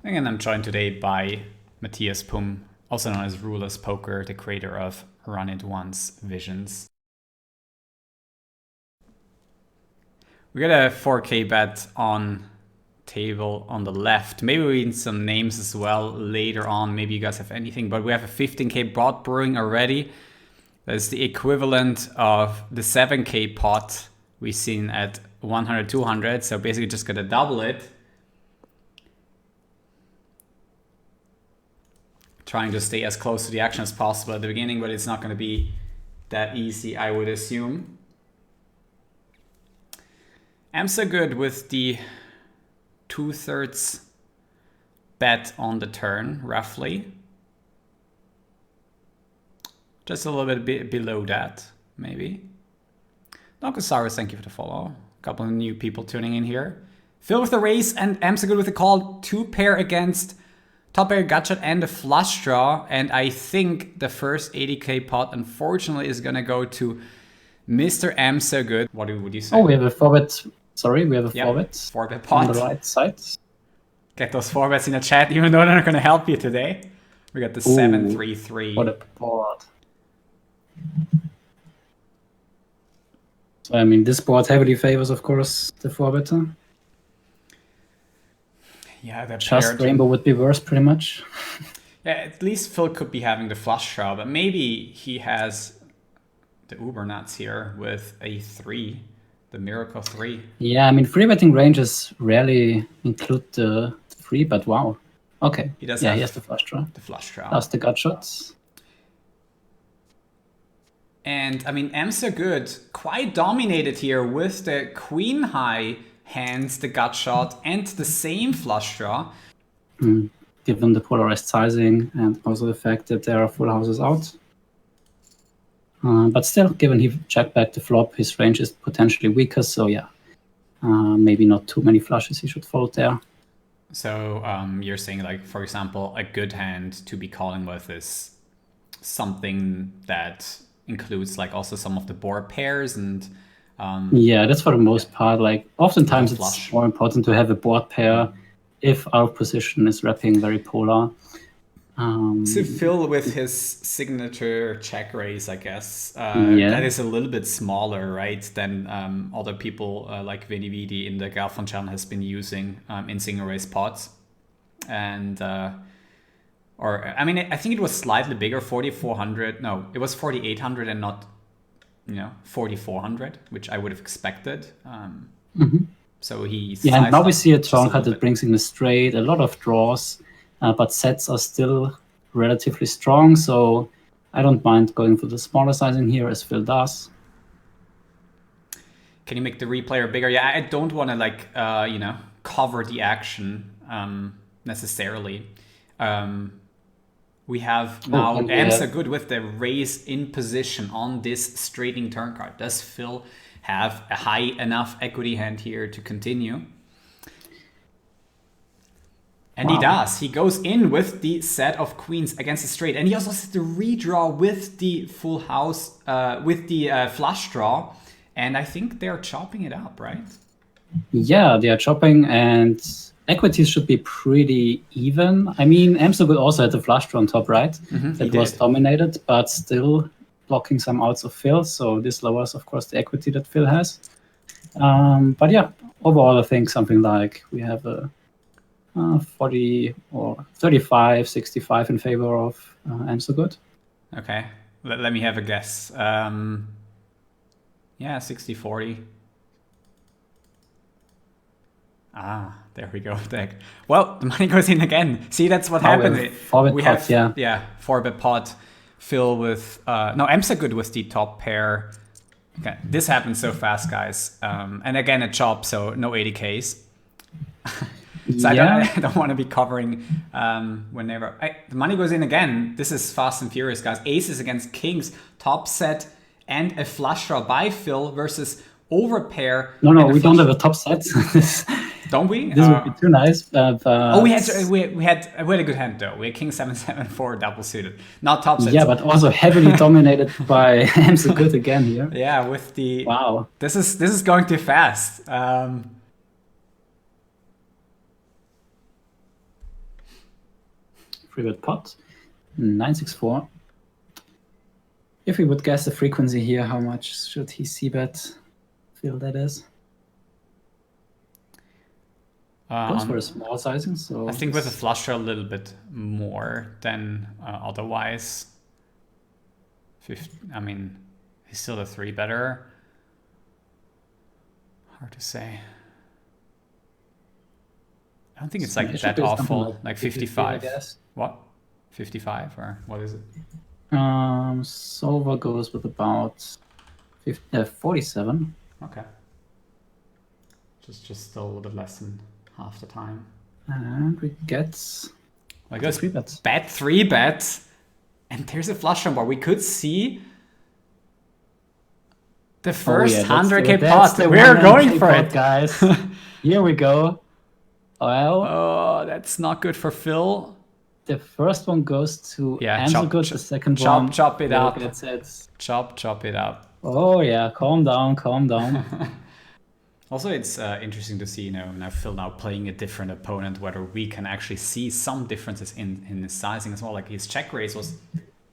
And I'm joined today by Matthias, also known as rulaZPoker, the creator of Run It Once Visions. We got a 4K bet on table on the left. Maybe we need some names as well later on. Maybe you guys have anything, but we have a 15K pot brewing already. That's the equivalent of the 7K pot we've seen at 100, 200. So basically just gonna double it. Trying to stay as close to the action as possible at the beginning, but it's not gonna be that easy, I would assume. AmSoGood with the 2/3 bet on the turn, roughly. Just a little bit below that, maybe. Nokosaurus, thank you for the follow. A couple of new people tuning in here. Phil with the raise and AmSoGood with the call. 2 pair against top pair gutshot and a flush draw. And I think the first 80K pot, unfortunately, is going to go to Mr. AmSoGood. What would you say? Oh, we have a 4-bet. Sorry, we have a 4-bet 4-bet pot on the right side. Get those 4-bets in the chat, even though they're not going to help you today. We got the 7-3-3. What a board. So, I mean, this board heavily favors, of course, the 4-better. Yeah, that just rainbow would be worse, pretty much. Yeah, at least Phil could be having the flush draw, but maybe he has the uber nuts here with a 3, the miracle 3. Yeah, I mean, free betting ranges rarely include the 3, but wow. Okay. He does. Yeah, he has the flush draw. The flush draw. Plus the gut shots. And I mean, AmSoGood quite dominated here with the queen high hands, the gut shot, and the same flush draw. Given the polarized sizing and also the fact that there are full houses out. But still, given he checked back the flop, his range is potentially weaker. So yeah, maybe not too many flushes he should fold there. So you're saying, like, for example, a good hand to be calling with is something that includes like also some of the board pairs and yeah, that's for the most part. Like oftentimes it's more important to have a board pair if our position is wrapping very polar. So Phil with his signature check raise, I guess, that is a little bit smaller, right, than other people like Venividi in the Galfond channel has been using in single raise pots. And or I mean, I think it was slightly bigger, 4,400. No, it was 4,800 and not, 4,400, which I would have expected. So he's and now we see a turn card that brings in a straight, a lot of draws, but sets are still relatively strong. So I don't mind going for the smaller sizing here, as Phil does. Can you make the replayer bigger? Yeah, I don't want to like cover the action necessarily. We have now AmSoGood with the raise in position on this straighting turn card. Does Phil have a high enough equity hand here to continue? And he does. He goes in with the set of queens against the straight. And he also has the redraw with the full house, with the flush draw. And I think they're chopping it up, right? Yeah, they are chopping, and equities should be pretty even. I mean, AmSoGood also had the flush draw on top, right? That was dominated, but still blocking some outs of Phil. So this lowers, of course, the equity that Phil has. But yeah, overall, I think something like we have a 40 or 35, 65 in favor of AmSoGood. Okay, let me have a guess. Yeah, 60-40. Ah, there we go. Well, the money goes in again. See, that's what happened. We have 4-bet pot. Phil with no, AmSoGood with the top pair. Okay, this happened so fast, guys. And again, a chop, so no 80Ks. So I don't want to be covering whenever the money goes in again. This is fast and furious, guys. Aces against kings, top set, and a flush draw by Phil versus overpair. No, we don't have a top set. Don't we? This would be too nice. But, we had a good hand though. We had king 7-7-4 double suited, not top set. Yeah, but also heavily dominated by AmSoGood again here. Yeah, with the wow. This is going too fast. 3-bet pot. 964. If we would guess the frequency here, how much should he c-bet feel that is? Goes for a small sizing, so I think with a flush draw a little bit more than otherwise. I mean, he's still a 3-better. Hard to say. I don't think it's like that awful. Like 55. What? 55 or what is it? Silver goes with about 47. Okay. Just still a little bit less than half the time. And we get like this 3-bets. Bet 3-bet. And there's a flush draw bar. We could see the first 100k pot. We're going for it, guys. Here we go. Well, oh, that's not good for Phil. The first one goes to AmSoGood. The second one, chop it up. Chop it up. Oh yeah, calm down. Also, it's interesting to see, now Phil playing a different opponent, whether we can actually see some differences in his sizing as well. Like his check raise was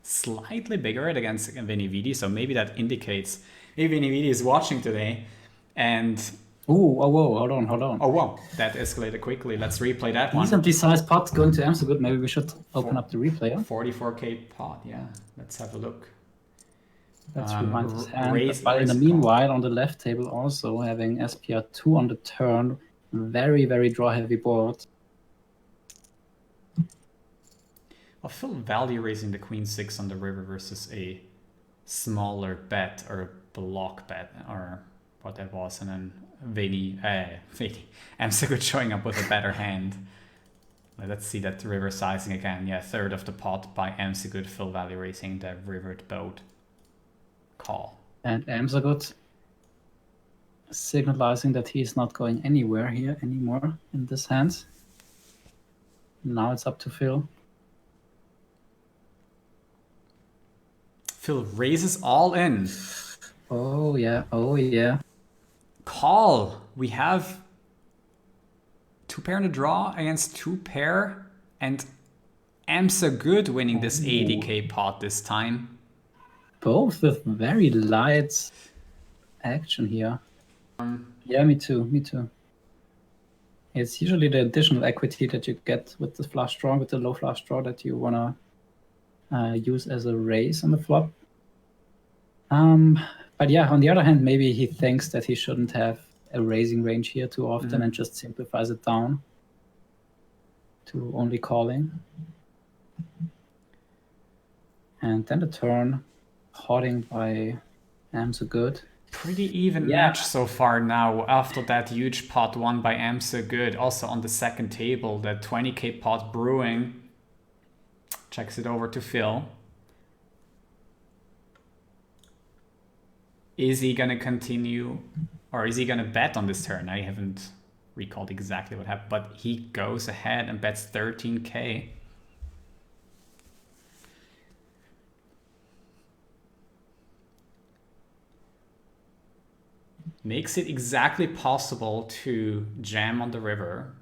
slightly bigger against Venividi, so maybe that indicates maybe Venividi is watching today and. Ooh, oh, whoa, hold on. Oh, wow, that escalated quickly. Let's replay that one. Decently sized pot going to AmSoGood. Maybe we should open up the replay. 44k pot, yeah. Let's have a look. Let's rewind his hand. But in the meanwhile, on the left table, also having SPR2 on the turn. Very, very draw-heavy board. Well, Phil value raising the queen 6 on the river versus a smaller bet or a block bet or what that was, and then AmSoGood showing up with a better hand. Let's see that river sizing again. Yeah, third of the pot by AmSoGood, Phil value raising the rivered boat. Call. And AmSoGood signalizing that he's not going anywhere here anymore in this hand. Now it's up to Phil. Phil raises all in. Oh yeah. Call. We have 2-pair in the draw against 2-pair, and AmSoGood winning this 80k pot this time. Both with very light action here. Yeah, me too. It's usually the additional equity that you get with the flush draw, with the low flush draw, that you wanna use as a raise on the flop. But yeah, on the other hand, maybe he thinks that he shouldn't have a raising range here too often and just simplifies it down to only calling. And then the turn, potting by AmSoGood. Pretty even match so far now after that huge pot won by AmSoGood. Also on the second table, the 20k pot brewing. Checks it over to Phil. Is he going to continue, or is he going to bet on this turn? I haven't recalled exactly what happened, but he goes ahead and bets 13k. Makes it exactly possible to jam on the river.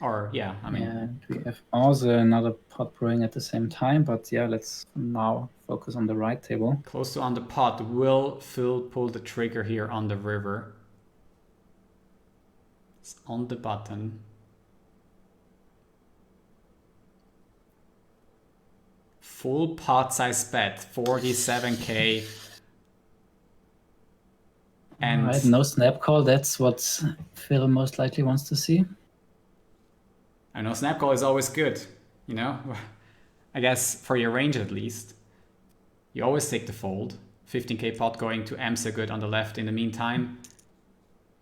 Or, yeah, I mean... And we have also another pot brewing at the same time, but yeah, let's now focus on the right table. Close to on the pot. Will Phil pull the trigger here on the river? It's on the button. Full pot size bet, 47k. And right, no snap call. That's what Phil most likely wants to see. I know snap call is always good, you know? I guess for your range at least. You always take the fold. 15k pot going to AmSoGood on the left in the meantime.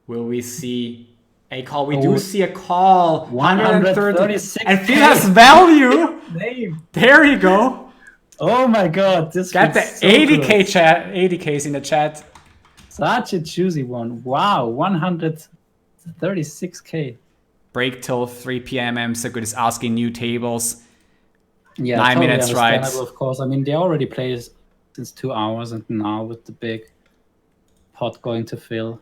Will we see a call? We do see a call. 136. And Phil has value. There you go. Oh my god. This got the so 80k chat, 80k's in the chat. Such a juicy one. Wow, 136k. Break till 3 p.m. AmSoGood is asking new tables. Yeah, 9 totally minutes, right? Of course. I mean, they already play since 2 hours, and now with the big pot going to Phil.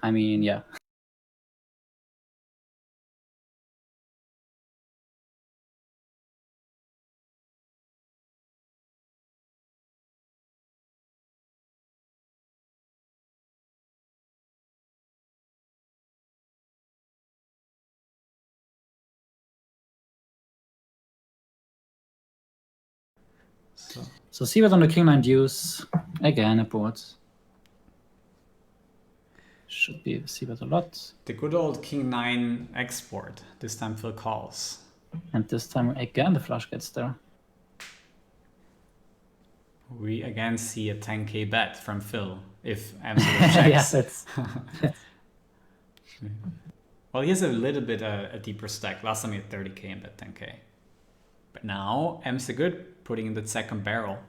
I mean, yeah. So c-bet on the king-9 deuce. Again, a board. Should be c-bet a lot. The good old king-9 export. This time Phil calls. And this time again the flush gets there. We again see a 10k bet from Phil if AmSoGood checks. Yeah, that's well, he has a little bit a deeper stack. Last time he had 30k and bet 10k. But now AmSoGood putting in the second barrel.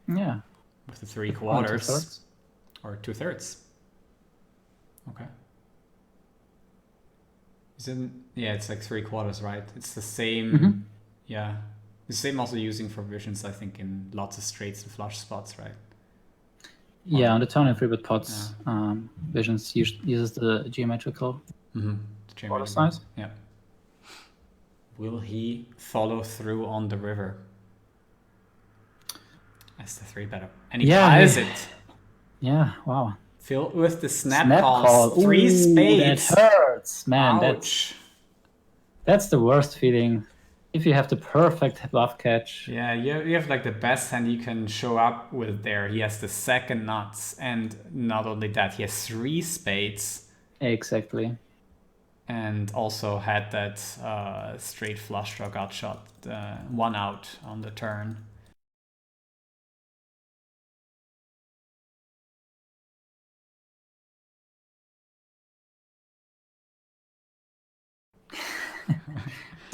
Yeah. With the 3/4 2/3. or 2/3. Okay. Yeah, it's like 3/4, right? It's the same. Yeah, the same also using for visions, I think, in lots of straights and flush spots, right? Yeah, on the turn and 3-bet pots, visions uses the geometrical border size. Yeah. Will he follow through on the river? As the 3-better, and he piles it. Yeah, wow. Phil with the snap calls. 3 spades. That hurts, man. Ouch. That's the worst feeling. If you have the perfect bluff catch. Yeah, you have like the best hand you can show up with there. He has the second nuts, and not only that, he has 3 spades. Exactly. And also had that straight flush draw gut shot, 1 out on the turn.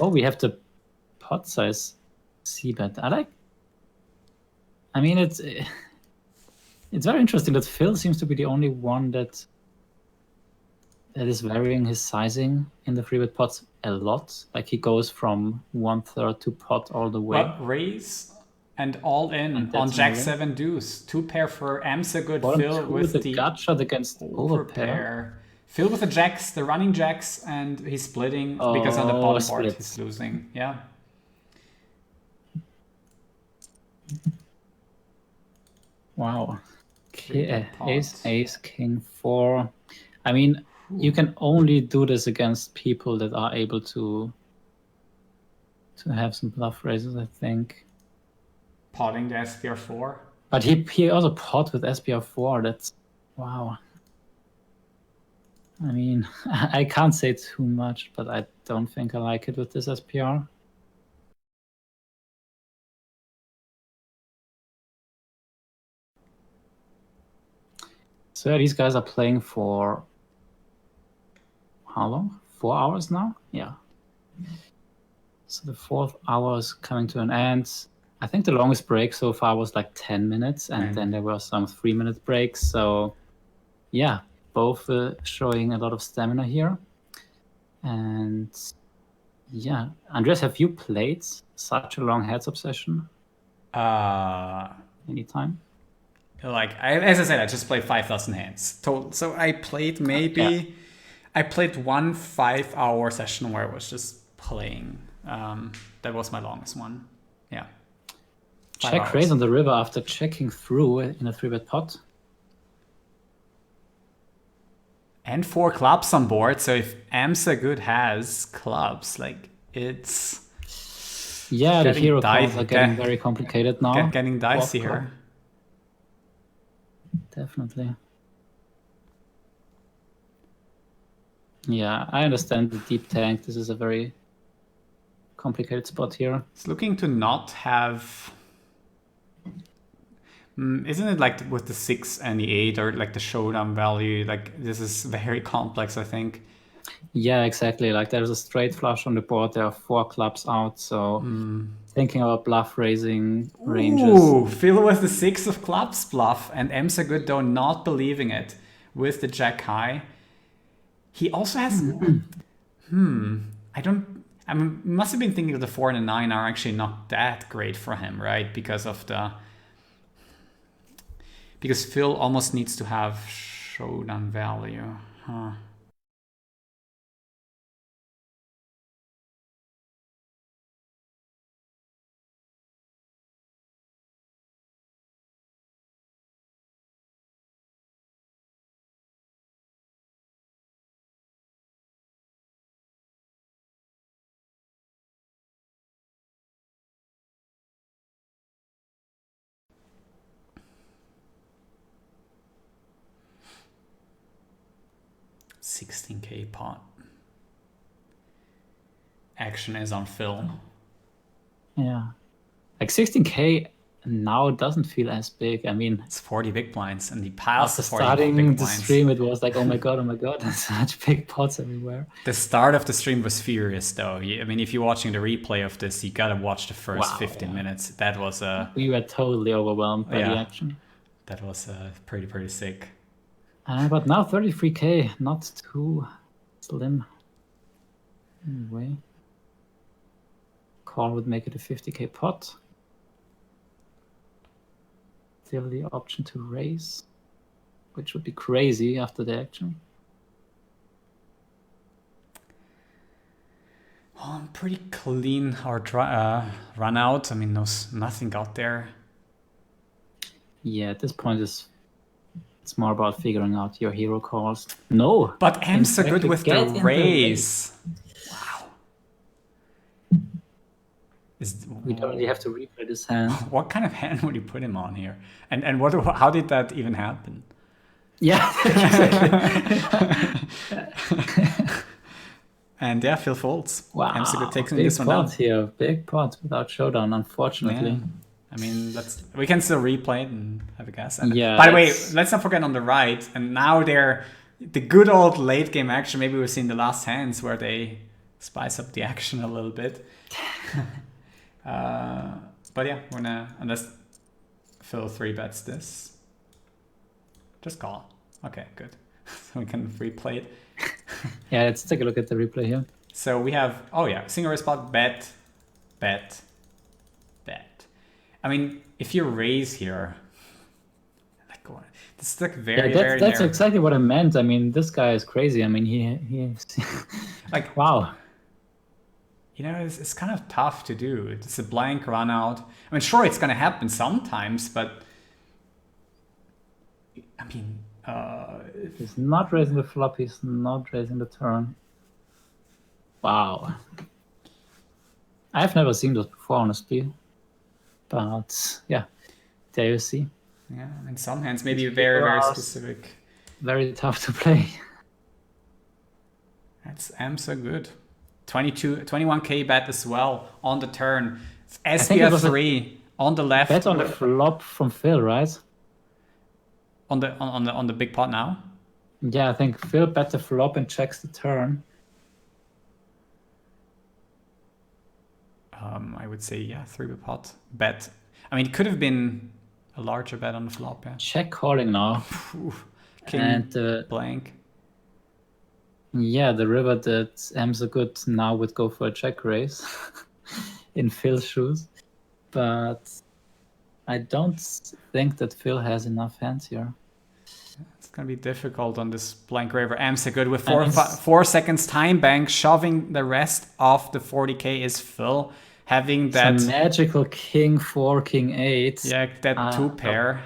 Oh, we have the pot size c-bet. I mean, it's very interesting that Phil seems to be the only one that is varying his sizing in the 3-bet pots a lot. Like he goes from 1/3 to pot all the way. But raise and all in on Jack 7 deuce. 2 pair for AmSoGood. Phil with the gut shot against overpair. Phil with the jacks, the running jacks, and he's splitting because on the bottom board he's losing. Yeah. Wow. Ace, king 4. I mean, you can only do this against people that are able to have some bluff raises, I think. Potting the SPR4. But he also pot with SPR4. That's wow. I mean, I can't say too much, but I don't think I like it with this SPR. So yeah, these guys are playing for how long? 4 hours now? Yeah. So the 4th hour is coming to an end. I think the longest break so far was like 10 minutes, and then there were some 3-minute breaks. So yeah, both showing a lot of stamina here. And yeah, Andreas, have you played such a long heads-up session? Anytime? Like, as I said, I just played 5,000 hands total. So I played I played 1 5-hour session where I was just playing. That was my longest one. Yeah. Check raise on the river after checking through in a 3-bet pot. And 4 clubs on board. So if AmSoGood has clubs, like it's... Yeah, the hero cards are getting very complicated now. Getting dicey here. Definitely. Yeah, I understand the deep tank. This is a very complicated spot here. It's looking to not have... Isn't it like with the 6 and the 8 or like the showdown value? Like this is very complex, I think. Yeah, exactly. Like there's a straight flush on the board. There are 4 clubs out. So thinking about bluff raising ranges. Ooh, Phil with the 6 of clubs bluff and AmSoGood though not believing it with the jack high. He also has... I must have been thinking that the 4 and the 9 are actually not that great for him, right? Because Phil almost needs to have showdown value. Huh. 16k pot. Action is on film. Yeah. Like 16k now doesn't feel as big. I mean, it's 40 big blinds, and he piles after the 40 starting big the blinds. stream, it was like, oh my god, there's such big pots everywhere. The start of the stream was furious, though. I mean, if you're watching the replay of this, you gotta watch the first 15 minutes. That was we were totally overwhelmed by the action. That was pretty sick. But now 33k, not too slim. Anyway, call would make it a 50k pot. Still the option to raise, which would be crazy after the action. Oh, pretty clean our run out. I mean, nothing got there. Yeah, at this point it's more about figuring out your hero calls. No, but AmSoGood with the raise. Wow. We don't really have to replay this hand. What kind of hand would you put him on here? And how did that even happen? Yeah. And yeah, Phil folds. Wow. AmSoGood takes this one down. Here, big pot without showdown, unfortunately. Yeah. I mean, we can still replay it and have a guess. And yeah. By the way, let's not forget on the right. And now they're the good old late game action. Maybe we've seen the last hands where they spice up the action a little bit. But yeah, unless Phil 3-bets this, just call. Okay, good. So we can replay it. Yeah, let's take a look at the replay here. So we have, single raise pot, bet. I mean, if you raise here, this is like very that's narrow. exactly what I meant. I mean, this guy is crazy. I mean, he like, wow. You know, it's kind of tough to do. It's a blank run out. I mean, sure, it's going to happen sometimes, but I mean, he's not raising the flop. He's not raising the turn. Wow. I've never seen this before, honestly. But yeah, there you see. Yeah, in some hands, maybe very specific. Very tough to play. That's AmSoGood. 21k bet as well on the turn. SPF3 on the left. Bet on the flop from Phil, right? On the big pot now. Yeah, I think Phil bet the flop and checks the turn. I would say 3-big pot bet. I mean, it could have been a larger bet on the flop. Yeah. Check calling now. King and blank. Yeah, the river that AmSoGood now would go for a check raise in Phil's shoes, but I don't think that Phil has enough hands here. It's gonna be difficult on this blank river. AmSoGood with 4 seconds time bank, shoving the rest of the 40k is Phil. Having that some magical king 4, king 8. Yeah, that 2 pair.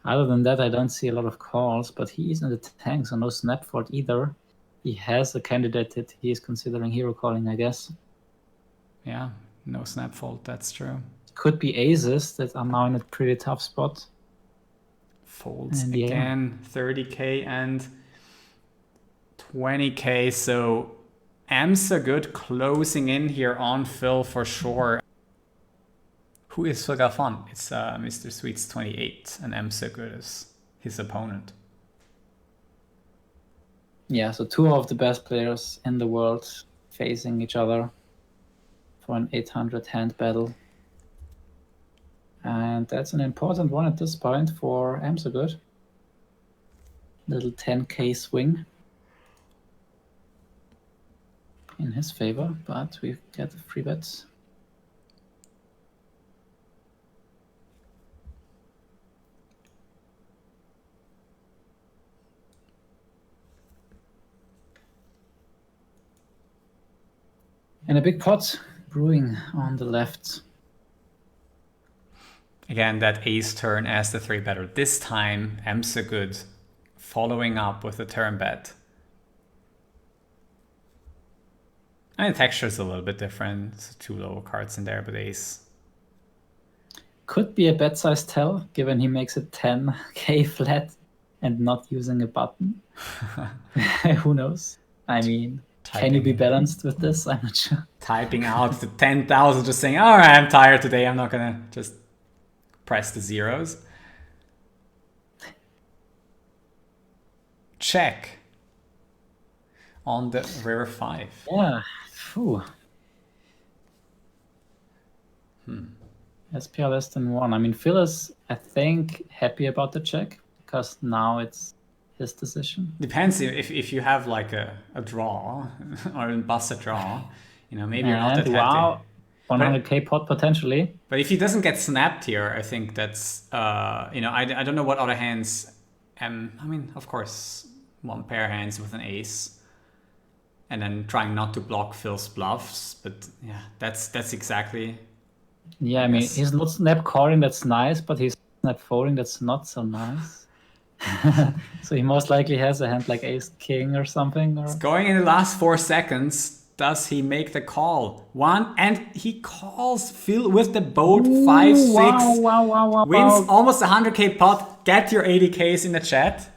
Other than that, I don't see a lot of calls, but he is in the tank, so no snap fault either. He has a candidate that he is considering hero calling, I guess. Yeah, no snap fault, that's true. Could be aces that are now in a pretty tough spot. Folds and again, 30k and 20k, so AmSoGood closing in here on Phil for sure. Who is Phil Galfond? It's MrSweets28, and AmSoGood is his opponent. Yeah, so 2 of the best players in the world facing each other for an 800 hand battle. And that's an important one at this point for AmSoGood. Little 10k swing in his favor, but we get the free bets. And a big pot brewing on the left. Again, that ace turn as the 3-better. This time, AmSoGood following up with a turn bet. And the texture is a little bit different. It's 2 lower cards in there, but ace. Could be a bet size tell, given he makes it 10k flat and not using a button. Who knows? I mean, can you be Typing. balanced with this? I'm not sure. Typing out the 10,000, just saying, all right, I'm tired today. I'm not going to just press the zeros. Check on the river 5. Yeah. Phew. SPR less than 1. I mean, Phil is, I think, happy about the check because now it's his decision. Depends if you have like a draw or a busted draw, you know, maybe you're not that happy. Wow, 100k pot potentially. But if he doesn't get snapped here, I think that's, you know, I don't know what other hands, I mean, of course, one pair hands with an ace. And then trying not to block Phil's bluffs, but yeah, that's exactly. Yeah, I mean, he's not snap calling, that's nice, but he's snap folding, that's not so nice. So he most likely has a hand like ace king or something. Or... It's going in the last 4 seconds. Does he make the call? One, and he calls Phil with the boat. 5-6. Wow, wins almost 100k pot. Get your 80ks in the chat.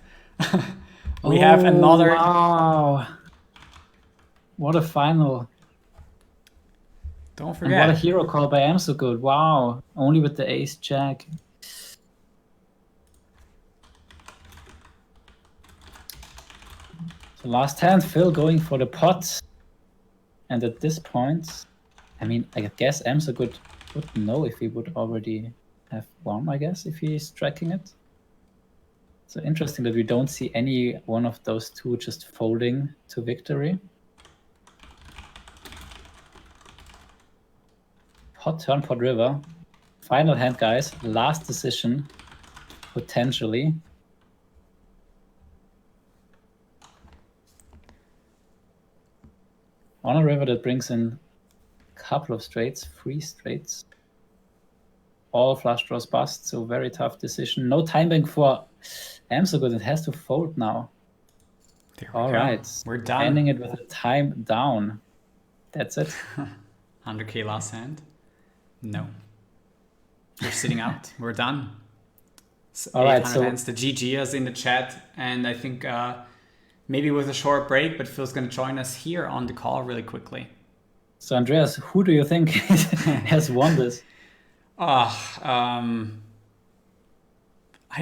We have another. Wow. What a final. Don't forget. And what a hero call by AmSoGood. Wow. Only with the ace jack. So last hand, Phil going for the pot. And at this point, I mean, I guess AmSoGood would know if he would already have won, I guess, if he's tracking it. So interesting that we don't see any one of those two just folding to victory. Pot turn, pot river. Final hand, guys. Last decision, potentially. On a river that brings in a couple of straights, 3 straights. All flush draws bust, so very tough decision. No time bank for AmSoGood. It has to fold now. All right, we're done. Ending it with a time down. That's it. 100k last hand. No. We're sitting out. We're done. So all right, so hands. The GG is in the chat, and I think maybe with a short break, but Phil's going to join us here on the call really quickly. So Andreas, who do you think has won this? I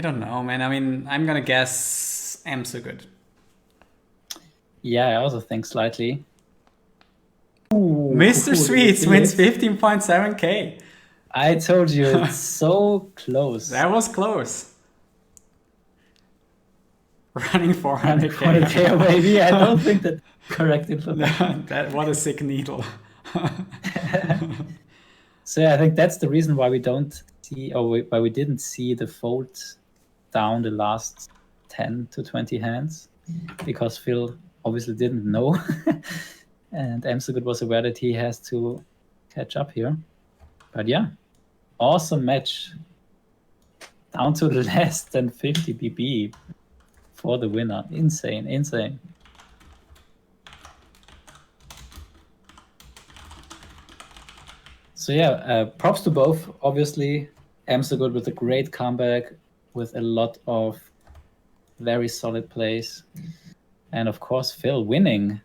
don't know, man. I mean, I'm going to guess AmSoGood. Yeah, I also think slightly. MrSweets wins 15.7k. I told you, it's so close. That was close. Running 400k. Maybe. I don't think that's correct information. What a sick needle. So yeah, I think that's the reason why we don't see, or why we didn't see the fold down the last 10 to 20 hands, because Phil obviously didn't know. And AmSoGood was aware that he has to catch up here. But yeah, awesome match. Down to less than 50 BB for the winner. Insane, insane. So yeah, props to both. Obviously, AmSoGood with a great comeback, with a lot of very solid plays. And of course, Phil winning